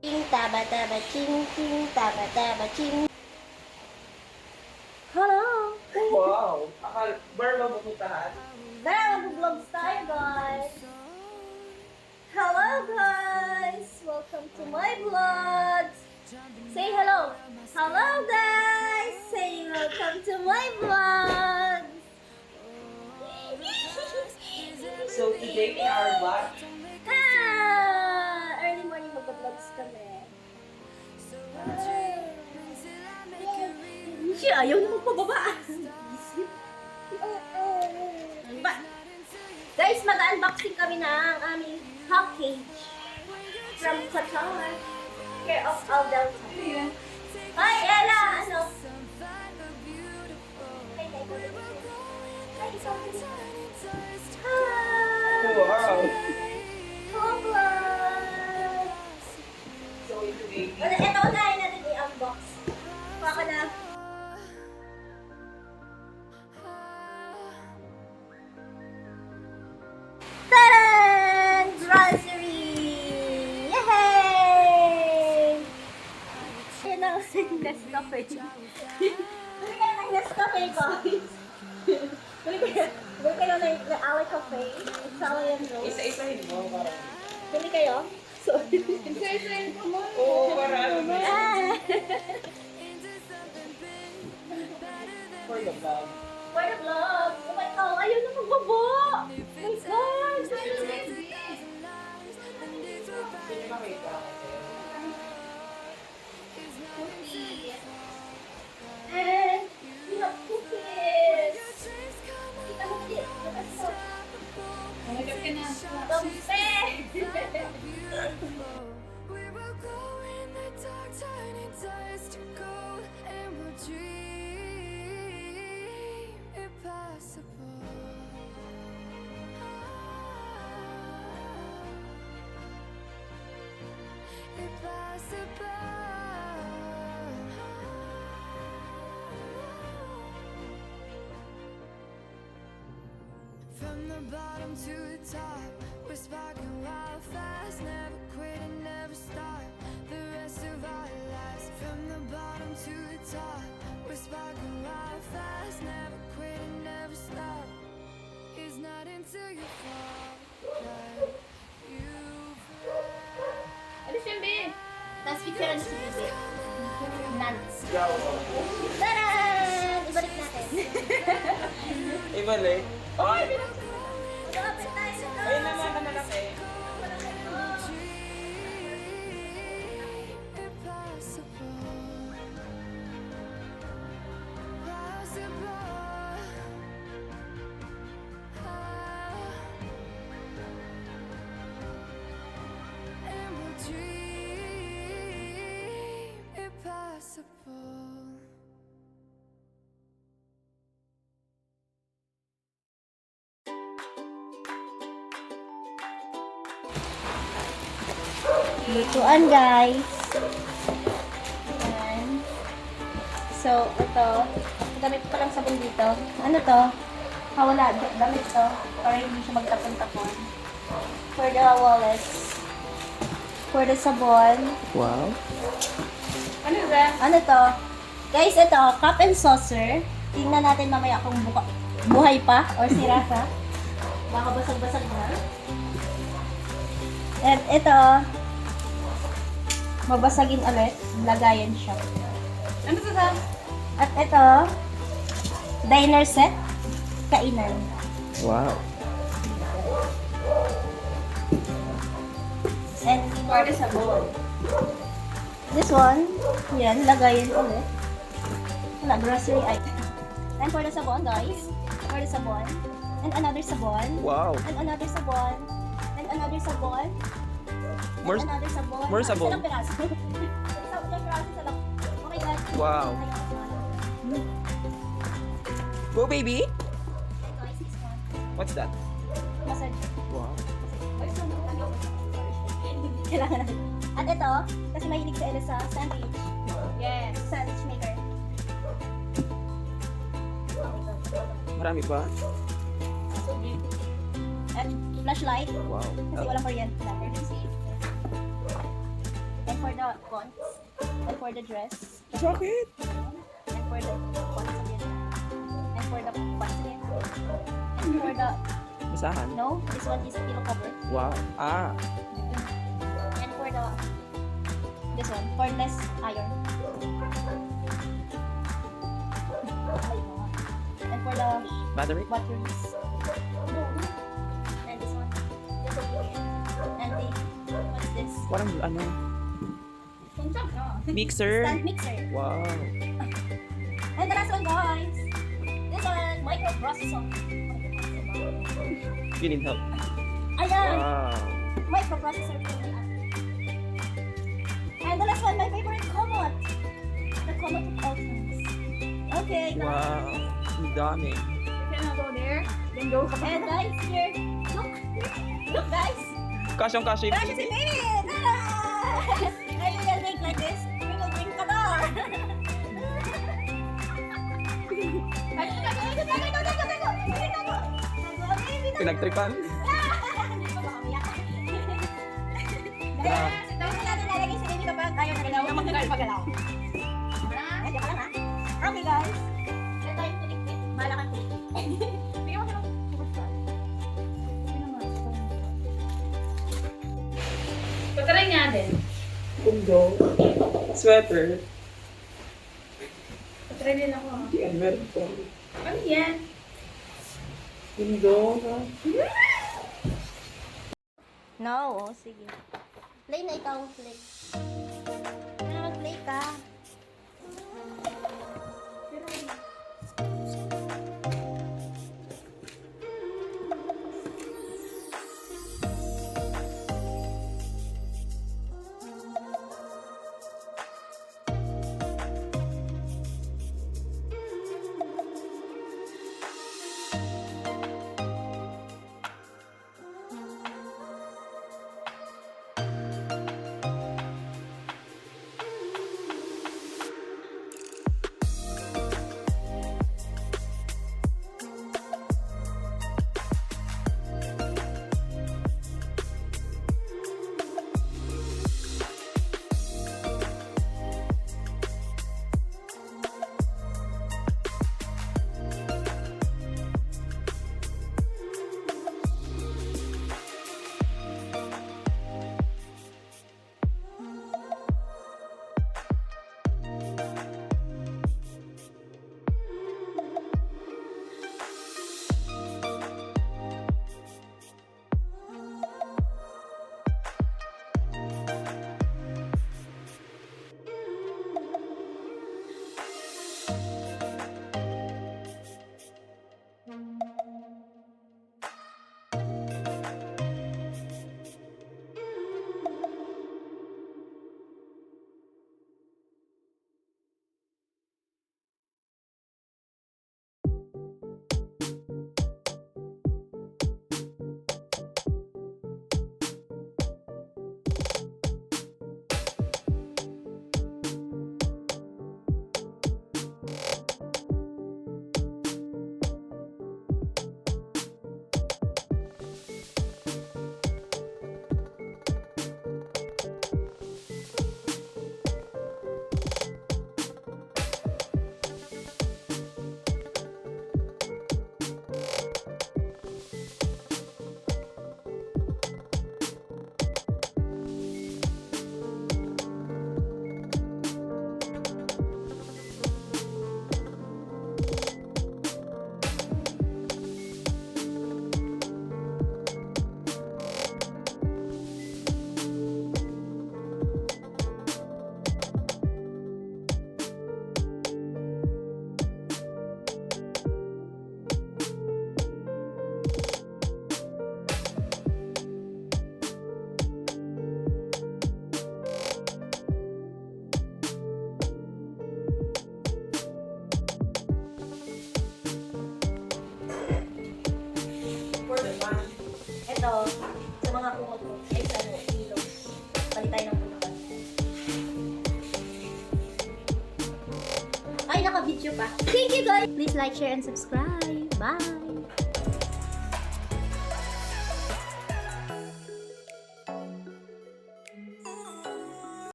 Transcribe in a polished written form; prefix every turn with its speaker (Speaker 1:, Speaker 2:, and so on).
Speaker 1: Ching taba taba ching ching taba taba ching. Hello!
Speaker 2: Wow! Bar ba pupuntahan?
Speaker 1: Tara, mag-vlogs tayo guys! Hello guys! Welcome to my vlogs! Say hello! Hello guys! Say welcome to my vlogs!
Speaker 2: So today we are what?
Speaker 1: Early morning mag-vlogs kami. Siya, ayaw na magpababa. Isip. Ba? Guys, mag-unboxing kami ng aming package from Qatar. Care of Aldel. Hi, Ella! Ano? Hi,
Speaker 2: Wow!
Speaker 1: Hello, vlog!
Speaker 2: So today,
Speaker 1: Ito, unahin natin i-unbox. Baka na. Taran! Grocery! Yay! Yan ang Nescafe. Bili kayo ng Nescafe, guys. Bili kayo ng Ale Cafe. Italian roast.
Speaker 2: isa-isahin mo para.
Speaker 1: Bili kayo? Sorry.
Speaker 3: Isa-isahin ko mo.
Speaker 2: Oo, para ano mo. For the vlog.
Speaker 1: For the vlog! Oh my God! Ayaw na magbabo! My God!
Speaker 2: Hindi makita.
Speaker 1: And we have cookies! Kita mo ulit!
Speaker 3: Magkap ka na.
Speaker 1: Kampe!
Speaker 4: We will go in the dark, turning dust to gold, and we'll dream impossible. From the bottom to the top, we're sparking wild fast, never quit and never stop. The rest of our lives. From the bottom to the top, we're sparking wild fast, never quit and never stop. It's not until you fall that you fly.
Speaker 3: Ano siya, be?
Speaker 1: Tapos picture na si Bibi. Nuts.
Speaker 2: Go!
Speaker 1: Taran! Ibalik natin.
Speaker 2: Ibalik.
Speaker 1: Oy! Mag-open tayo sa
Speaker 2: Ayun naman ka malaki.
Speaker 1: Lutuan, guys. Ayan. So, ito. Gamit pa lang sabon dito. Ano to? Wala. Gamit to. Para hindi siya magtapon-tapon. For the wallets. For the sabon.
Speaker 2: Wow.
Speaker 3: Ano ba?
Speaker 1: Ano to? Guys, ito. Cup and saucer. Tingnan natin mamaya kung buhay pa or sira pa. Baka basag-basag na. At ito. Mabasagin ulit. Lagayan siya.
Speaker 3: Ano to ba?
Speaker 1: At ito. Diner set. Kainan.
Speaker 2: Wow.
Speaker 1: And
Speaker 3: For the sabon.
Speaker 1: this one. Yan. Lagayan ulit. Wala. Grocery item. And for the sabon, guys. For the sabon. And another sabon.
Speaker 2: Wow.
Speaker 1: And another sabon. And another sabon.
Speaker 2: More,
Speaker 1: And another sabon.
Speaker 2: more sabon.
Speaker 1: Isa lang piraso. Isang piraso sa lang. Okay, guys.
Speaker 2: Wow. Go baby!
Speaker 1: Guys, this one.
Speaker 2: What's that?
Speaker 1: Massage.
Speaker 2: Wow.
Speaker 1: Kailangan natin. At ito, kasi mahilig sa Ella sa sandwich.
Speaker 3: Yes.
Speaker 1: Sandwich maker.
Speaker 2: Marami pa?
Speaker 1: At flashlight.
Speaker 2: Wow.
Speaker 1: Kasi walang kuryente na. And for the pants. And for the dress.
Speaker 2: Bakit?
Speaker 1: And for the pants again. And for the pants again. And for the...
Speaker 2: Basahan?
Speaker 1: No, this one is pillow cover.
Speaker 2: Wow. Ah.
Speaker 1: And for the... This one, cordless iron. And for the
Speaker 2: Battery?
Speaker 1: batteries. And this one. This one here. And the... What's this?
Speaker 2: Parang ano?
Speaker 3: Puntak na.
Speaker 2: Mixer?
Speaker 1: Stand mixer.
Speaker 2: Wow.
Speaker 1: And the last one, guys. This one, microprocessor.
Speaker 2: You need help.
Speaker 1: Ayan!
Speaker 2: Wow.
Speaker 1: Microprocessor for me. And the last one, my favorite commot. The commot of all times. Okay, guys.
Speaker 2: Wow. Ang dami.
Speaker 3: You cannot go there. Then go.
Speaker 1: And guys, here. Look. Look, guys.
Speaker 2: Kasyong-kasya yung
Speaker 1: Guys, it's in it. I will make like this. We will drink Qatar.
Speaker 2: pinagtripan.
Speaker 1: Kaya, dahil natin lalagay si baby kapag ayaw na galaw.
Speaker 3: Magalaw.
Speaker 1: Ay, diyan ka lang ha. Okay guys. Ito yung kulikit. Bahala kang kulikit.
Speaker 3: Bigyan mo ka ng pagkaray nga din.
Speaker 2: Kundo. Sweater.
Speaker 3: Pagkaray din ako.
Speaker 2: Yan, meron po.
Speaker 3: Ano yan?
Speaker 2: Kundo.
Speaker 1: No, sige. Play na ikaw, play. Mag-play ka. Ito, sa mga kumot ko, ay sa ilog. Balik tayo ng pulutan. Ay, naka-video pa. Thank you guys! Please like, share, and subscribe. Bye!